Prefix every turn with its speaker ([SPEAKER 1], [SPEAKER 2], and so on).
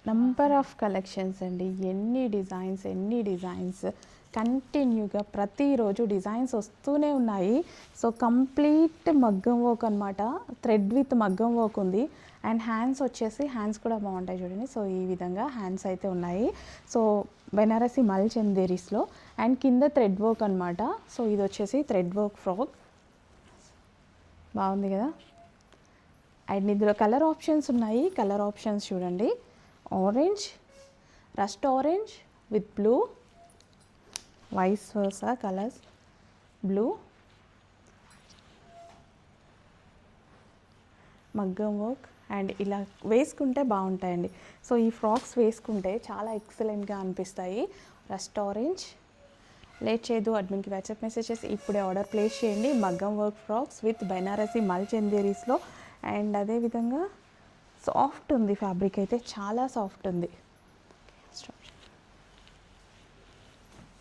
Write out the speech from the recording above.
[SPEAKER 1] Number of collections అండి, ఎన్ని designs కంటిన్యూగా ప్రతిరోజు డిజైన్స్ వస్తూనే ఉన్నాయి. సో కంప్లీట్ మగ్గం వర్క్ అనమాట, థ్రెడ్ విత్ మగ్గం వర్క్ ఉంది. అండ్ హ్యాండ్స్ వచ్చేసి హ్యాండ్స్ కూడా బాగుంటాయి చూడండి. సో ఈ విధంగా హ్యాండ్స్ అయితే ఉన్నాయి. సో బెనారసి మల్ చందేరీస్లో అండ్ కింద థ్రెడ్ వర్క్ అనమాట. సో ఇది వచ్చేసి థ్రెడ్ వర్క్ ఫ్రాక్, బాగుంది కదా. అండ్ ఇందులో కలర్ ఆప్షన్స్ ఉన్నాయి. కలర్ ఆప్షన్స్ చూడండి, orange, rust orange with blue, vice versa colours, blue, మగ్గం వర్క్. అండ్ ఇలా వేసుకుంటే బాగుంటాయండి. సో ఈ ఫ్రాక్స్ వేసుకుంటే చాలా ఎక్సలెంట్గా అనిపిస్తాయి. Rust orange. లేట్ చేయదు, అడ్మిన్కి వాట్సాప్ మెసేజ్ చేసి ఇప్పుడే ఆర్డర్ ప్లేస్ చేయండి. మగ్గం వర్క్ ఫ్రాక్స్ విత్ బెనారసి మల్ చందేరీస్లో. అండ్ అదేవిధంగా సాఫ్ట్ ఉంది, ఫ్యాబ్రిక్ అయితే చాలా సాఫ్ట్ ఉంది.